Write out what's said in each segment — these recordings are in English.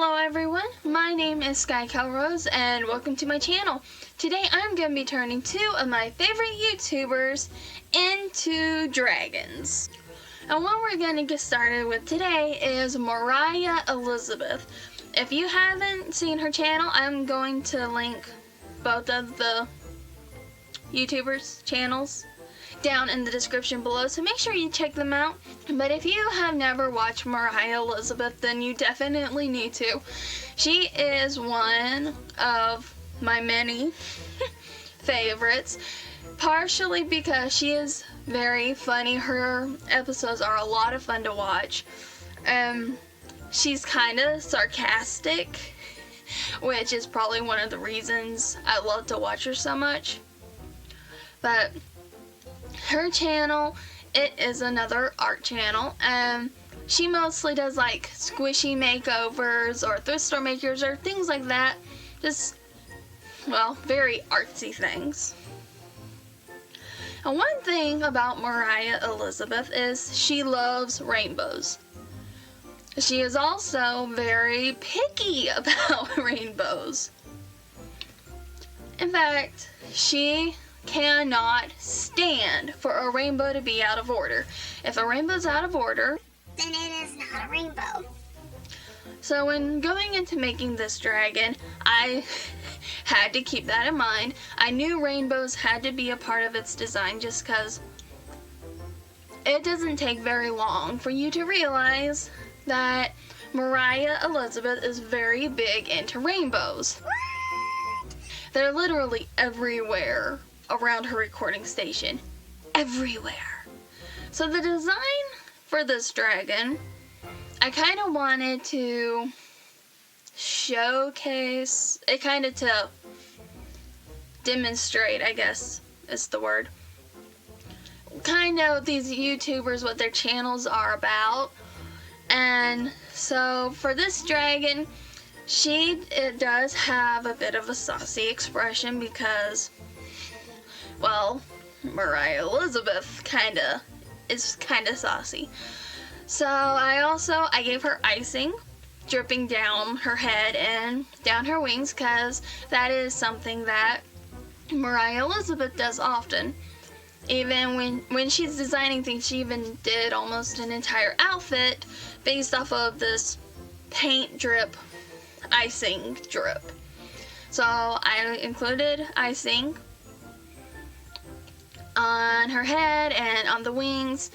Hello everyone, my name is Sky Calrose and welcome to my channel. Today I'm going to be turning two of my favorite YouTubers into dragons. And what we're going to get started with today is Moriah Elizabeth. If you haven't seen her channel, I'm going to link both of the YouTubers' channels down in the description below, so make sure you check them out. But if you have never watched Moriah Elizabeth, then you definitely need to. She is one of my many favorites, partially because she is very funny. Her episodes are a lot of fun to watch. She's kind of sarcastic, which is probably one of the reasons I love to watch her so much. But her channel, it is another art channel, and she mostly does like squishy makeovers or thrift store makers or things like that. Just, well, very artsy things. And one thing about Moriah Elizabeth is she loves rainbows. She is also very picky about rainbows. In fact, she cannot stand for a rainbow to be out of order. If a rainbow's out of order, then it is not a rainbow. So when going into making this dragon, I had to keep that in mind. I knew rainbows had to be a part of its design just because it doesn't take very long for you to realize that Moriah Elizabeth is very big into rainbows. What? They're literally everywhere around her recording station. Everywhere. So the design for this dragon, I kind of wanted to showcase, it kind of to demonstrate, I guess is the word, kind of these YouTubers, what their channels are about. And so for this dragon, it does have a bit of a saucy expression because, well, Moriah Elizabeth is kind of saucy. So I gave her icing dripping down her head and down her wings because that is something that Moriah Elizabeth does often. Even when she's designing things, she even did almost an entire outfit based off of this paint drip, icing drip. So I included icing on her head and on the wings,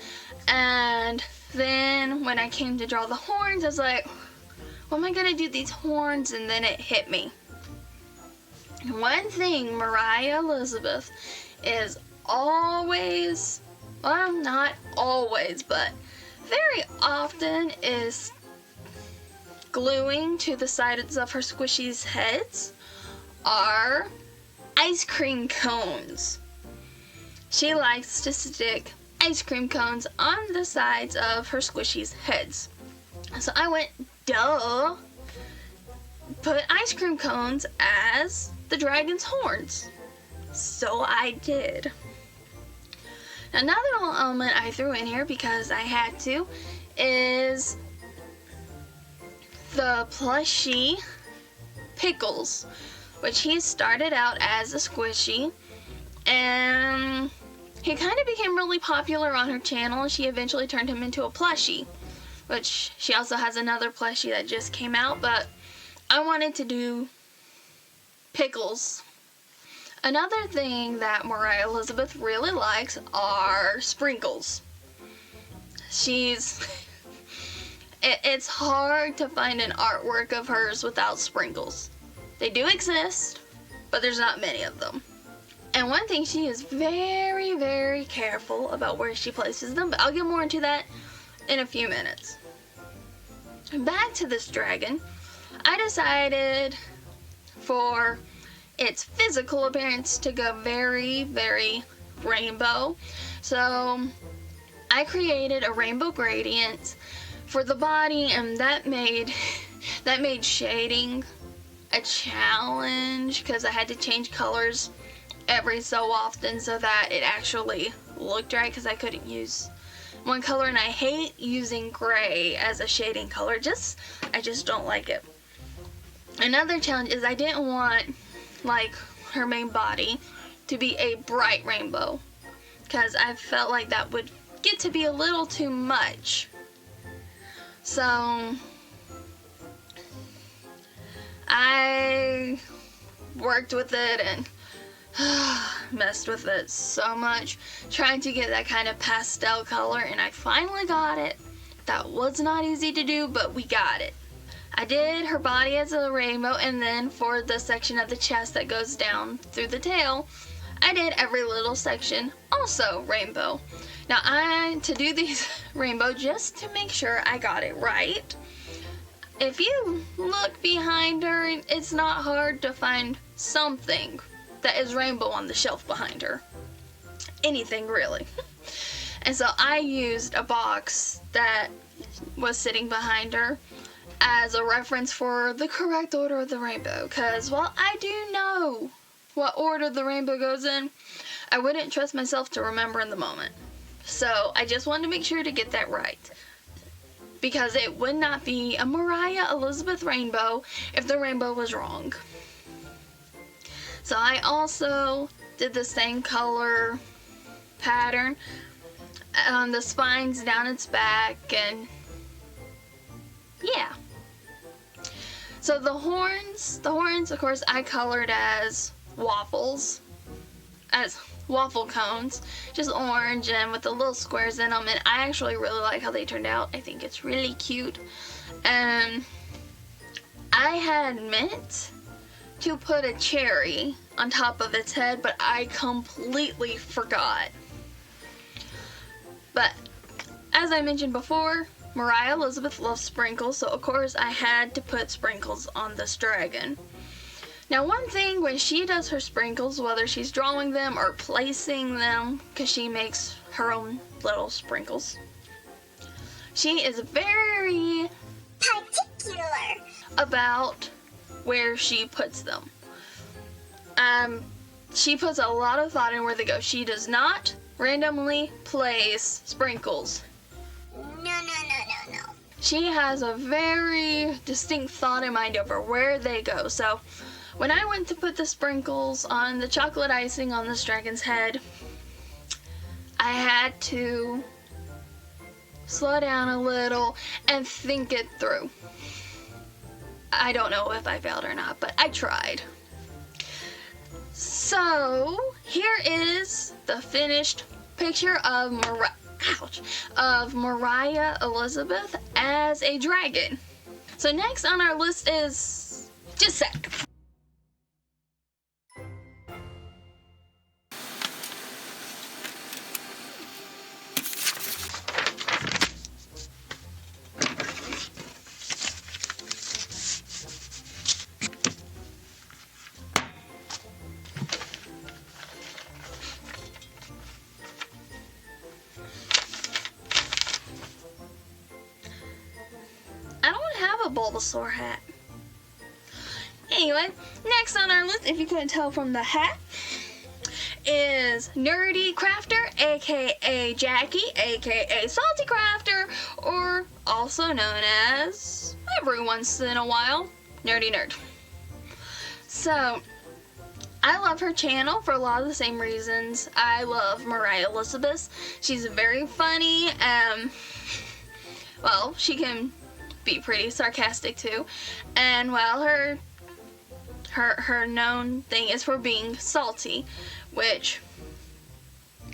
and then when I came to draw the horns, I was like, what am I gonna do these horns? And then it hit me. One thing Moriah Elizabeth is always, well, not always, but very often is gluing to the sides of her squishies' heads are ice cream cones. She likes to stick ice cream cones on the sides of her squishies' heads. So I went, duh, put ice cream cones as the dragon's horns. So I did. Another little element I threw in here because I had to is the plushie Pickles, which he started out as a squishy, and he kind of became really popular on her channel. She eventually turned him into a plushie, which she also has another plushie that just came out, but I wanted to do Pickles. Another thing that Moriah Elizabeth really likes are sprinkles. It's hard to find an artwork of hers without sprinkles. They do exist, but there's not many of them. And one thing, she is very, very careful about where she places them, but I'll get more into that in a few minutes. Back to this dragon, I decided for its physical appearance to go very, very rainbow. So I created a rainbow gradient for the body, and that made shading a challenge because I had to change colors every so often so that it actually looked right, because I couldn't use one color, and I hate using gray as a shading color. I just don't like it. Another challenge is I didn't want like her main body to be a bright rainbow, because I felt like that would get to be a little too much. So I worked with it and messed with it so much, trying to get that kind of pastel color, and I finally got it. That was not easy to do, but we got it. I did her body as a rainbow, and then for the section of the chest that goes down through the tail, I did every little section also rainbow. Now to do these rainbow, just to make sure I got it right, if you look behind her, it's not hard to find something that is rainbow on the shelf behind her. Anything really. And so I used a box that was sitting behind her as a reference for the correct order of the rainbow, because while I do know what order the rainbow goes in, I wouldn't trust myself to remember in the moment. So I just wanted to make sure to get that right, because it would not be a Moriah Elizabeth rainbow if the rainbow was wrong. So I also did the same color pattern on the spines down its back, and yeah. So the horns of course I colored as waffles, as waffle cones, just orange and with the little squares in them, and I actually really like how they turned out. I think it's really cute. And I had meant to put a cherry on top of its head, but I completely forgot. But as I mentioned before, Moriah Elizabeth loves sprinkles, so of course I had to put sprinkles on this dragon. Now one thing when she does her sprinkles, whether she's drawing them or placing them, because she makes her own little sprinkles, she is very particular about where she puts them. She puts a lot of thought in where they go. She does not randomly place sprinkles. No. She has a very distinct thought in mind over where they go. So when I went to put the sprinkles on the chocolate icing on this dragon's head, I had to slow down a little and think it through. I don't know if I failed or not, but I tried. So here is the finished picture of Moriah Elizabeth as a dragon. So next on our list is, just a sec. Bulbasaur hat. Anyway, next on our list, if you couldn't tell from the hat, is NerdeCrafter, aka Jackie, aka Salty Crafter, or also known as, every once in a while, Nerdy Nerd. So I love her channel for a lot of the same reasons I love Moriah Elizabeth. She's very funny. Well, she can be pretty sarcastic too, and well, her known thing is for being salty, which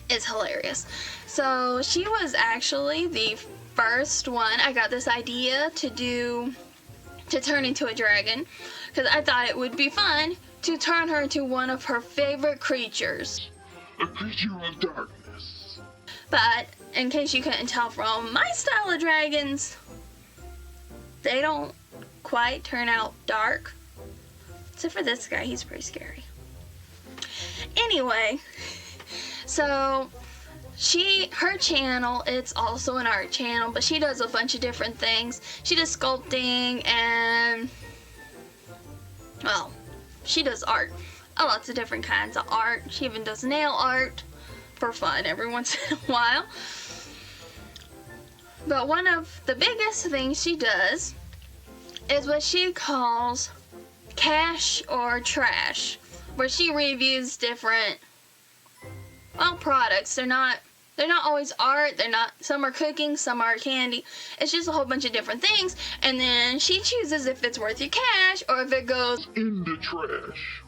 is hilarious. So she was actually the first one I got this idea to turn into a dragon, because I thought it would be fun to turn her into one of her favorite creatures, a creature of darkness. But in case you couldn't tell from my style of dragons, they don't quite turn out dark. Except for this guy, he's pretty scary. Anyway, so her channel, it's also an art channel, but she does a bunch of different things. She does sculpting and, well, she does art. Lots of different kinds of art. She even does nail art for fun every once in a while. But one of the biggest things she does is what she calls Cash or Trash, where she reviews different, well, products. They're not always art. Some are cooking, some are candy. It's just a whole bunch of different things, and then she chooses if it's worth your cash or if it goes in the trash.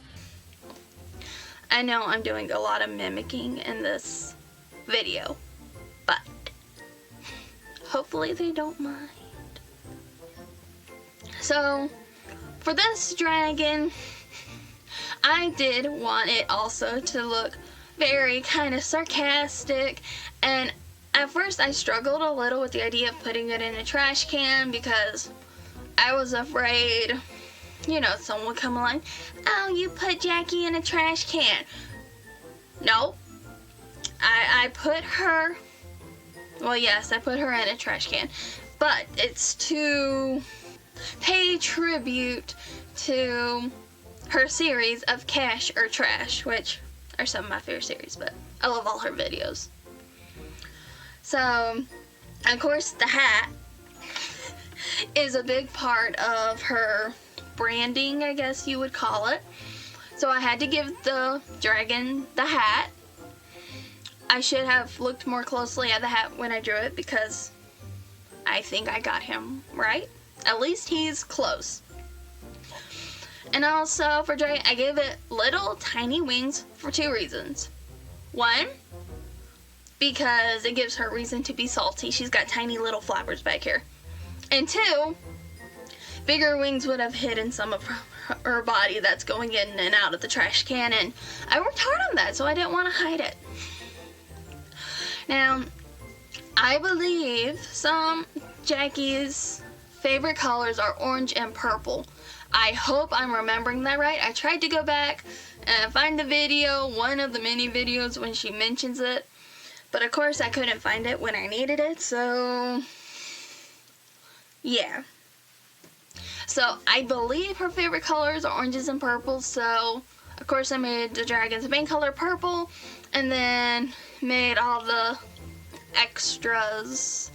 I know I'm doing a lot of mimicking in this video, but hopefully they don't mind. So, for this dragon, I did want it also to look very kind of sarcastic, and at first I struggled a little with the idea of putting it in a trash can because I was afraid, you know, someone would come along, oh, you put Jackie in a trash can. No, I put her, well, yes, I put her in a trash can, but it's to pay tribute to her series of Cash or Trash, which are some of my favorite series, but I love all her videos. So, of course, the hat is a big part of her branding, I guess you would call it. So I had to give the dragon the hat. I should have looked more closely at the hat when I drew it because I think I got him right. At least he's close. And also for dragon, I gave it little tiny wings for 2 reasons. 1, because it gives her reason to be salty. She's got tiny little flappers back here. And 2, bigger wings would have hidden some of her body that's going in and out of the trash can, and I worked hard on that, so I didn't want to hide it. Now, I believe some Jackie's favorite colors are orange and purple. I hope I'm remembering that right. I tried to go back and find the video, one of the many videos when she mentions it, but of course I couldn't find it when I needed it, so yeah. So I believe her favorite colors are oranges and purples, so of course I made the dragon's main color purple and then made all the extras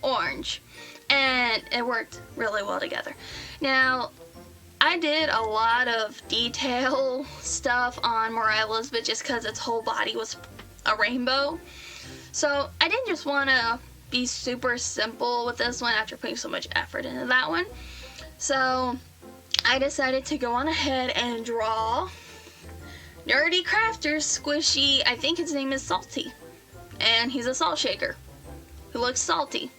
orange, and it worked really well together. Now, I did a lot of detail stuff on Moriah Elizabeth just because its whole body was a rainbow, so I didn't just want to be super simple with this one after putting so much effort into that one. So I decided to go on ahead and draw NerdeCrafter's squishy, I think his name is Salty, and he's a salt shaker who looks salty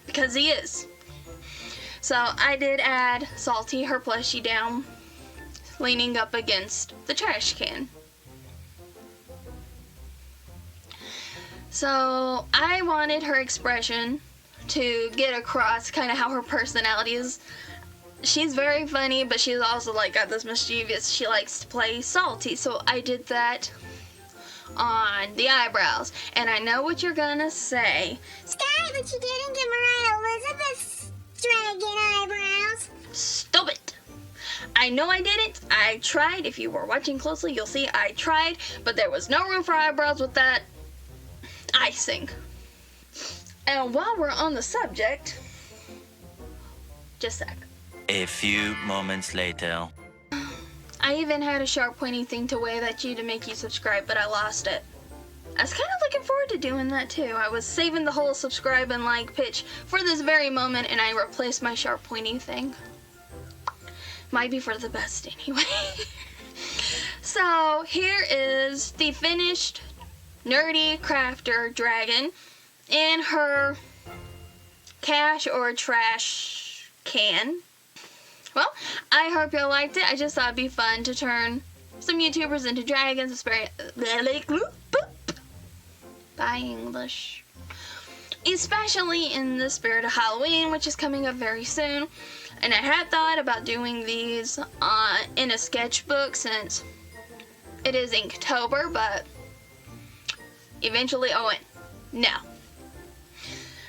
because he is. So I did add Salty, her plushie, down leaning up against the trash can. So I wanted her expression to get across kind of how her personality is. She's very funny, but she's also like got this mischievous, she likes to play salty, so I did that on the eyebrows. And I know what you're gonna say. Sky, but you didn't get Moriah Elizabeth's dragon eyebrows. Stop it! I know I didn't. I tried. If you were watching closely, you'll see I tried, but there was no room for eyebrows with that icing. And while we're on the subject, just a sec. A few moments later. I even had a sharp pointy thing to wave at you to make you subscribe, but I lost it. I was kind of looking forward to doing that too. I was saving the whole subscribe and like pitch for this very moment, and I replaced my sharp pointy thing. Might be for the best anyway. So here is the finished NerdeCrafter dragon in her Cash or Trash can. Well, I hope you liked it. I just thought it'd be fun to turn some YouTubers into dragons. Bye, English. Especially in the spirit of Halloween, which is coming up very soon. And I had thought about doing these in a sketchbook since it is Inktober, but eventually I went, no.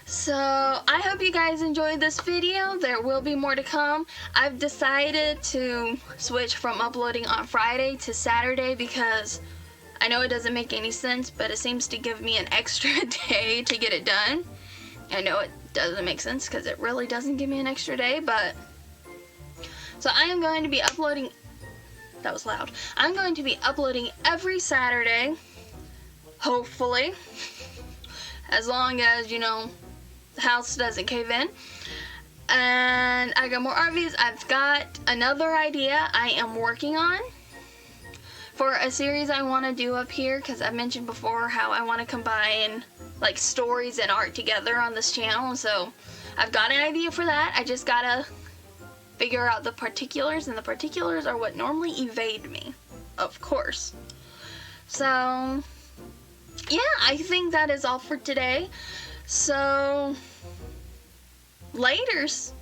So I hope you guys enjoyed this video. There will be more to come. I've decided to switch from uploading on Friday to Saturday because I know it doesn't make any sense, but it seems to give me an extra day to get it done. I know it doesn't make sense because it really doesn't give me an extra day, but So I am going to be uploading, that was loud. I'm going to be uploading every Saturday, hopefully, as long as, you know, the house doesn't cave in. And I got more RVs. I've got another idea I am working on for a series I want to do up here, because I mentioned before how I want to combine like stories and art together on this channel. So I've got an idea for that. I just gotta figure out the particulars, and the particulars are what normally evade me, of course. So yeah, I think that is all for today. So laters.